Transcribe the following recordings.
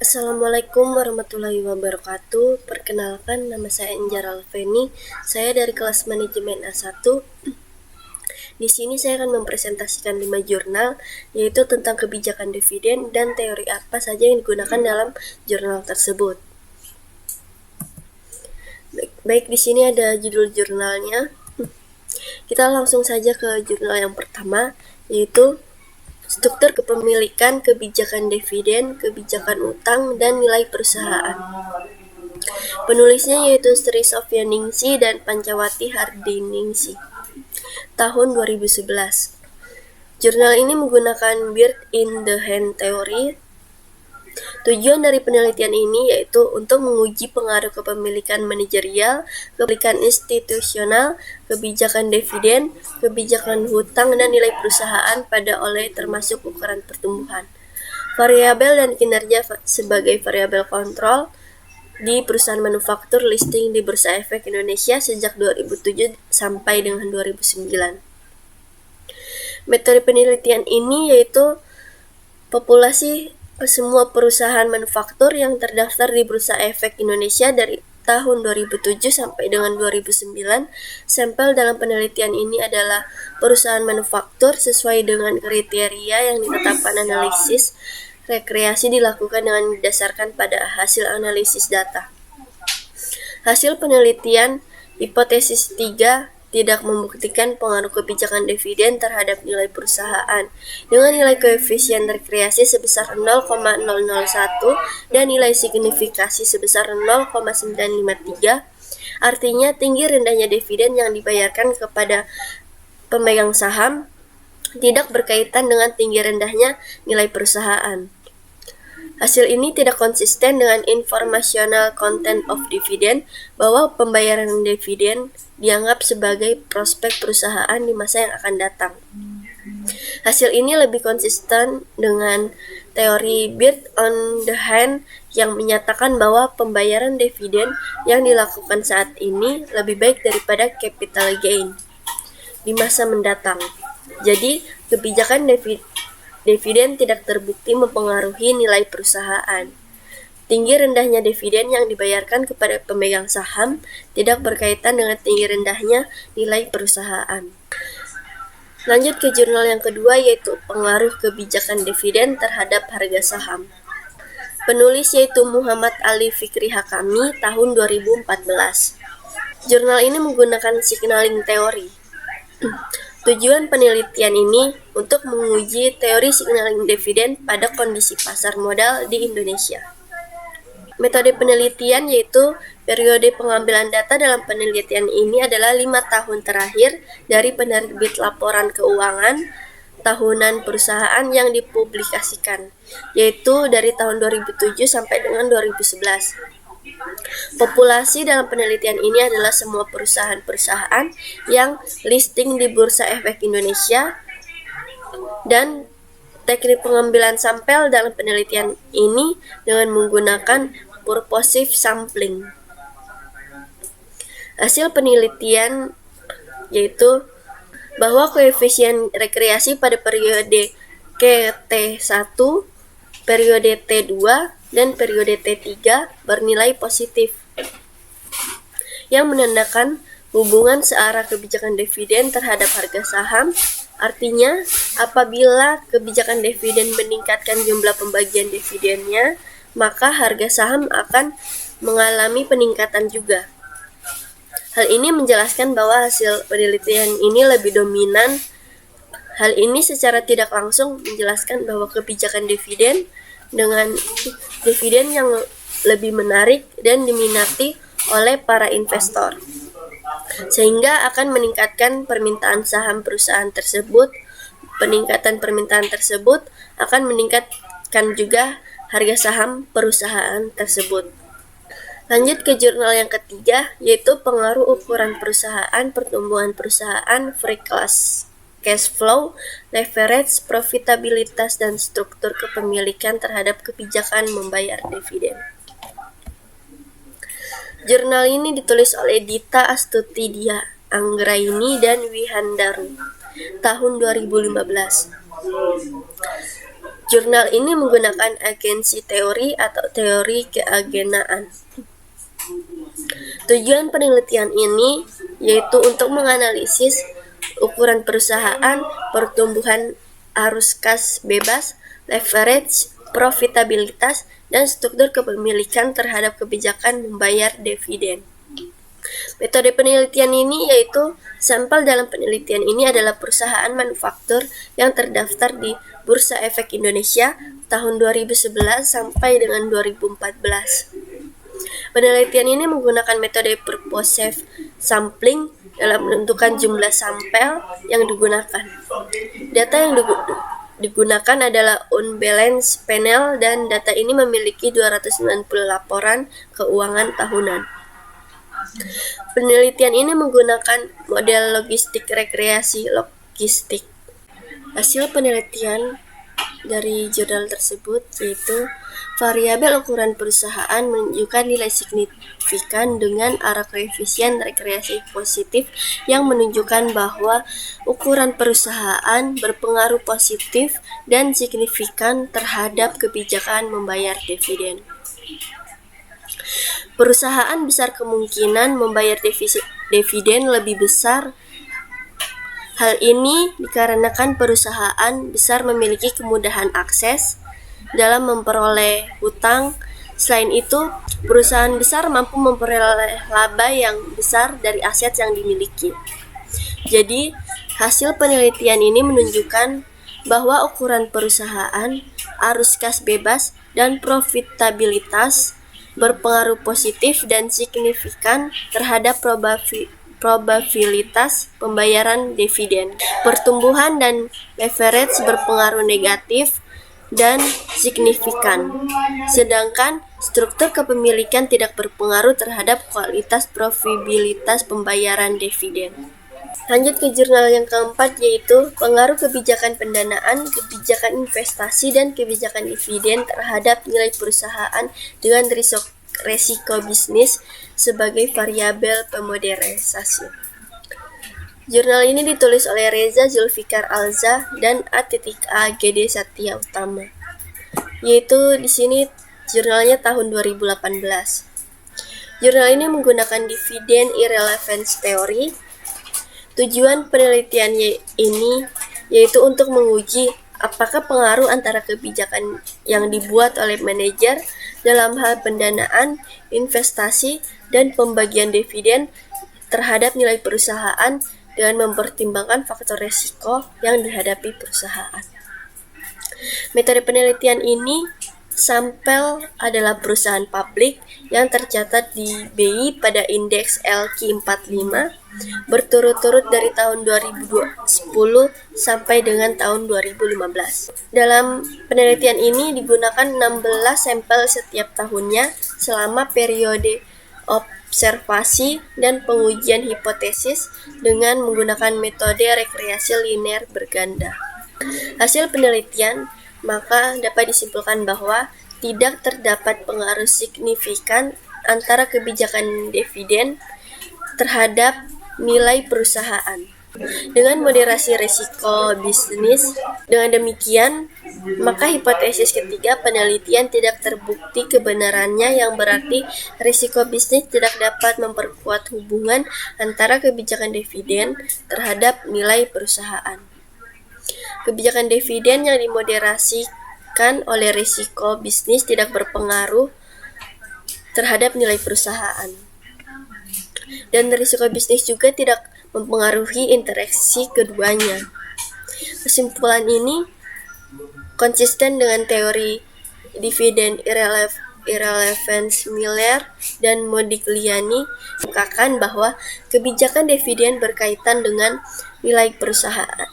Assalamualaikum warahmatullahi wabarakatuh. Perkenalkan, nama saya Enjar Alveni. Saya dari kelas manajemen A1. Di sini saya akan mempresentasikan 5 jurnal, yaitu tentang kebijakan dividen dan teori apa saja yang digunakan dalam jurnal tersebut. Baik, di sini ada judul jurnalnya. Kita langsung saja ke jurnal yang pertama, yaitu struktur kepemilikan, kebijakan dividen, kebijakan utang, dan nilai perusahaan. Penulisnya yaitu Sri Sofyaningsih dan Pancawati Hardiningsih. Tahun 2011. Jurnal ini menggunakan bird in the hand teori. Tujuan dari penelitian ini yaitu untuk menguji pengaruh kepemilikan manajerial, kepemilikan institusional, kebijakan dividen, kebijakan hutang, dan nilai perusahaan pada oleh termasuk ukuran pertumbuhan, variabel dan kinerja sebagai variabel kontrol di perusahaan manufaktur listing di Bursa Efek Indonesia sejak 2007 sampai dengan 2009. Metode penelitian ini yaitu populasi semua perusahaan manufaktur yang terdaftar di Bursa Efek Indonesia dari tahun 2007 sampai dengan 2009. Sampel dalam penelitian ini adalah perusahaan manufaktur sesuai dengan kriteria yang ditetapkan. Analisis rekreasi dilakukan dengan didasarkan pada hasil analisis data. Hasil penelitian hipotesis 3 tidak membuktikan pengaruh kebijakan dividen terhadap nilai perusahaan dengan nilai koefisien rekreasi sebesar 0,001 dan nilai signifikasi sebesar 0,953. Artinya tinggi rendahnya dividen yang dibayarkan kepada pemegang saham tidak berkaitan dengan tinggi rendahnya nilai perusahaan. Hasil ini tidak konsisten dengan informational content of dividend, bahwa pembayaran dividen dianggap sebagai prospek perusahaan di masa yang akan datang. Hasil ini lebih konsisten dengan teori bird on the hand yang menyatakan bahwa pembayaran dividen yang dilakukan saat ini lebih baik daripada capital gain di masa mendatang. Jadi, kebijakan dividen tidak terbukti mempengaruhi nilai perusahaan. Tinggi rendahnya dividen yang dibayarkan kepada pemegang saham tidak berkaitan dengan tinggi rendahnya nilai perusahaan. Lanjut ke jurnal yang kedua, yaitu pengaruh kebijakan dividen terhadap harga saham. Penulis yaitu Muhammad Ali Fikri Hakami tahun 2014. Jurnal ini menggunakan signaling teori. Tujuan penelitian ini untuk menguji teori signaling dividen pada kondisi pasar modal di Indonesia. Metode penelitian yaitu periode pengambilan data dalam penelitian ini adalah 5 tahun terakhir dari penerbit laporan keuangan tahunan perusahaan yang dipublikasikan, yaitu dari tahun 2007 sampai dengan 2011. Populasi dalam penelitian ini adalah semua perusahaan-perusahaan yang listing di Bursa Efek Indonesia, dan teknik pengambilan sampel dalam penelitian ini dengan menggunakan purposive sampling. Hasil penelitian yaitu bahwa koefisien rekreasi pada periode KT1, periode T2, dan periode T3 bernilai positif, yang menandakan hubungan searah kebijakan dividen terhadap harga saham. Artinya, apabila kebijakan dividen meningkatkan jumlah pembagian dividennya, maka harga saham akan mengalami peningkatan juga. Hal ini menjelaskan bahwa hasil penelitian ini lebih dominan. Hal ini secara tidak langsung menjelaskan bahwa kebijakan dividen dengan dividen yang lebih menarik dan diminati oleh para investor, sehingga akan meningkatkan permintaan saham perusahaan tersebut. Peningkatan permintaan tersebut akan meningkatkan juga harga saham perusahaan tersebut. Lanjut ke jurnal yang ketiga, yaitu pengaruh ukuran perusahaan, pertumbuhan perusahaan, free cash flow, leverage, profitabilitas, dan struktur kepemilikan terhadap kebijakan membayar dividen. Jurnal ini ditulis oleh Dita Astuti Dia Anggraini dan Wihandaru tahun 2015. Jurnal ini menggunakan agensi teori atau teori keagenaan. Tujuan penelitian ini yaitu untuk menganalisis ukuran perusahaan, pertumbuhan arus kas bebas, leverage, profitabilitas, dan struktur kepemilikan terhadap kebijakan membayar dividen. Metode penelitian ini yaitu sampel dalam penelitian ini adalah perusahaan manufaktur yang terdaftar di Bursa Efek Indonesia tahun 2011 sampai dengan 2014. Penelitian ini menggunakan metode purposive sampling dalam menentukan jumlah sampel yang digunakan. Data yang digunakan adalah unbalanced panel dan data ini memiliki 290 laporan keuangan tahunan. Penelitian ini menggunakan model logistik rekreasi logistik. Hasil penelitian dari jurnal tersebut yaitu variabel ukuran perusahaan menunjukkan nilai signifikan dengan arah koefisien rekreasi positif yang menunjukkan bahwa ukuran perusahaan berpengaruh positif dan signifikan terhadap kebijakan membayar dividen. Perusahaan besar kemungkinan membayar dividen lebih besar. Hal ini dikarenakan perusahaan besar memiliki kemudahan akses dalam memperoleh hutang. Selain itu, perusahaan besar mampu memperoleh laba yang besar dari aset yang dimiliki. Jadi, hasil penelitian ini menunjukkan bahwa ukuran perusahaan, arus kas bebas, dan profitabilitas berpengaruh positif dan signifikan terhadap probabilitas pembayaran dividen. Pertumbuhan dan leverage berpengaruh negatif dan signifikan, sedangkan struktur kepemilikan tidak berpengaruh terhadap kualitas probabilitas pembayaran dividen. Lanjut ke jurnal yang keempat yaitu pengaruh kebijakan pendanaan, kebijakan investasi, dan kebijakan dividen terhadap nilai perusahaan dengan risiko bisnis sebagai variabel pemodernisasi. Jurnal ini ditulis oleh Reza Zulfikar Alza dan A.A. Gd. Satya Utama. Yaitu di sini jurnalnya tahun 2018. Jurnal ini menggunakan dividend irrelevance theory. Tujuan penelitian ini yaitu untuk menguji apakah pengaruh antara kebijakan yang dibuat oleh manajer dalam hal pendanaan, investasi, dan pembagian dividen terhadap nilai perusahaan dengan mempertimbangkan faktor risiko yang dihadapi perusahaan. Metode penelitian ini sampel adalah perusahaan publik yang tercatat di BI pada indeks LQ45 berturut-turut dari tahun 2010 sampai dengan tahun 2015. Dalam penelitian ini digunakan 16 sampel setiap tahunnya selama periode observasi dan pengujian hipotesis dengan menggunakan metode rekreasi linear berganda. Hasil penelitian maka dapat disimpulkan bahwa tidak terdapat pengaruh signifikan antara kebijakan dividen terhadap nilai perusahaan dengan moderasi risiko bisnis. Dengan demikian, maka hipotesis ketiga penelitian tidak terbukti kebenarannya, yang berarti risiko bisnis tidak dapat memperkuat hubungan antara kebijakan dividen terhadap nilai perusahaan. Kebijakan dividen yang dimoderasikan oleh risiko bisnis tidak berpengaruh terhadap nilai perusahaan. Dan risiko bisnis juga tidak mempengaruhi interaksi keduanya. Kesimpulan ini konsisten dengan teori dividend irrelevance Miller dan Modigliani, mengatakan bahwa kebijakan dividen berkaitan dengan nilai perusahaan.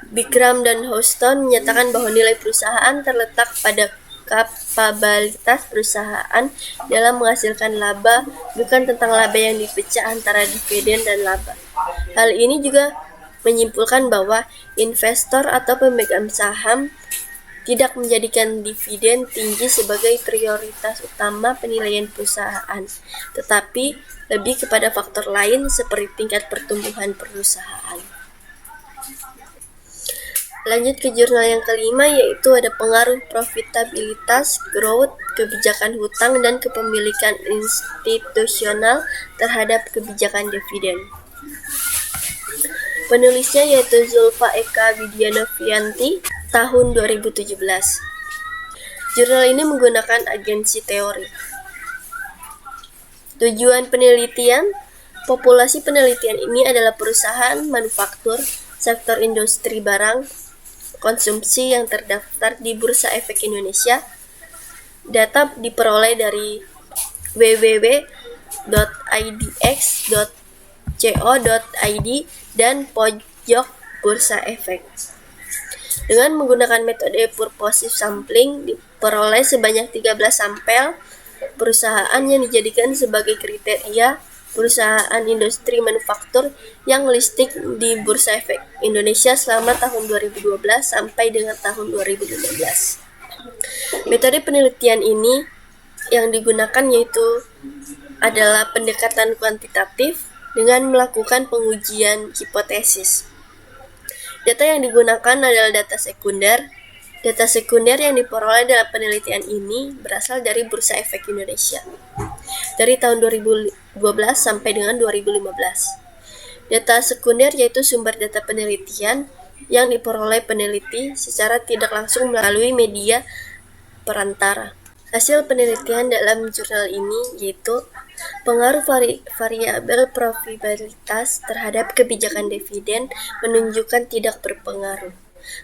Bikram dan Houston menyatakan bahwa nilai perusahaan terletak pada kapabilitas perusahaan dalam menghasilkan laba, bukan tentang laba yang dipecah antara dividen dan laba. Hal ini juga menyimpulkan bahwa investor atau pemegang saham tidak menjadikan dividen tinggi sebagai prioritas utama penilaian perusahaan, tetapi lebih kepada faktor lain seperti tingkat pertumbuhan perusahaan. Lanjut ke jurnal yang kelima, yaitu ada pengaruh profitabilitas, growth, kebijakan hutang, dan kepemilikan institusional terhadap kebijakan dividen. Penulisnya yaitu Zulfa Eka Widyanovianti tahun 2017. Jurnal ini menggunakan agensi teori. Tujuan penelitian, populasi penelitian ini adalah perusahaan manufaktur, sektor industri barang, konsumsi yang terdaftar di Bursa Efek Indonesia. Data diperoleh dari www.idx.co.id dan pojok Bursa Efek. Dengan menggunakan metode purposive sampling, diperoleh sebanyak 13 sampel perusahaan yang dijadikan sebagai kriteria perusahaan industri manufaktur yang listing di Bursa Efek Indonesia selama tahun 2012 sampai dengan tahun 2015. Metode penelitian ini yang digunakan yaitu adalah pendekatan kuantitatif dengan melakukan pengujian hipotesis. Data yang digunakan adalah data sekunder. Data sekunder yang diperoleh dalam penelitian ini berasal dari Bursa Efek Indonesia dari tahun 2012 sampai dengan 2015. Data sekunder yaitu sumber data penelitian yang diperoleh peneliti secara tidak langsung melalui media perantara. Hasil penelitian dalam jurnal ini yaitu pengaruh variabel profitabilitas terhadap kebijakan dividen menunjukkan tidak berpengaruh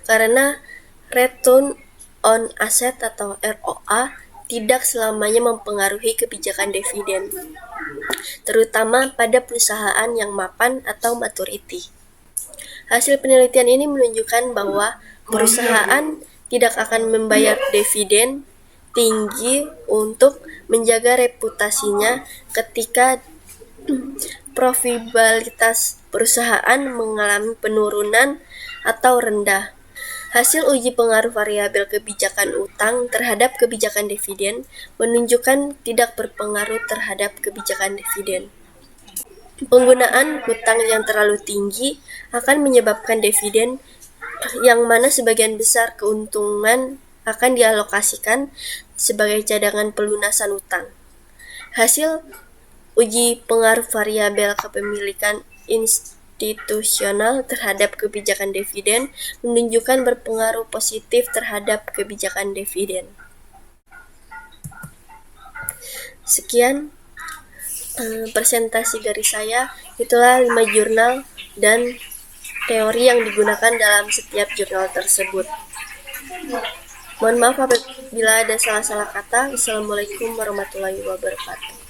karena return on asset atau ROA tidak selamanya mempengaruhi kebijakan dividen, terutama pada perusahaan yang mapan atau maturity. Hasil penelitian ini menunjukkan bahwa perusahaan tidak akan membayar dividen tinggi untuk menjaga reputasinya ketika profitabilitas perusahaan mengalami penurunan atau rendah. Hasil uji pengaruh variabel kebijakan utang terhadap kebijakan dividen menunjukkan tidak berpengaruh terhadap kebijakan dividen. Penggunaan hutang yang terlalu tinggi akan menyebabkan dividen yang mana sebagian besar keuntungan akan dialokasikan sebagai cadangan pelunasan utang. Hasil uji pengaruh variabel kepemilikan institusional terhadap kebijakan dividen menunjukkan berpengaruh positif terhadap kebijakan dividen. Sekian presentasi dari saya. Itulah 5 jurnal dan teori yang digunakan dalam setiap jurnal tersebut. Mohon maaf apabila ada salah-salah kata. Assalamualaikum warahmatullahi wabarakatuh.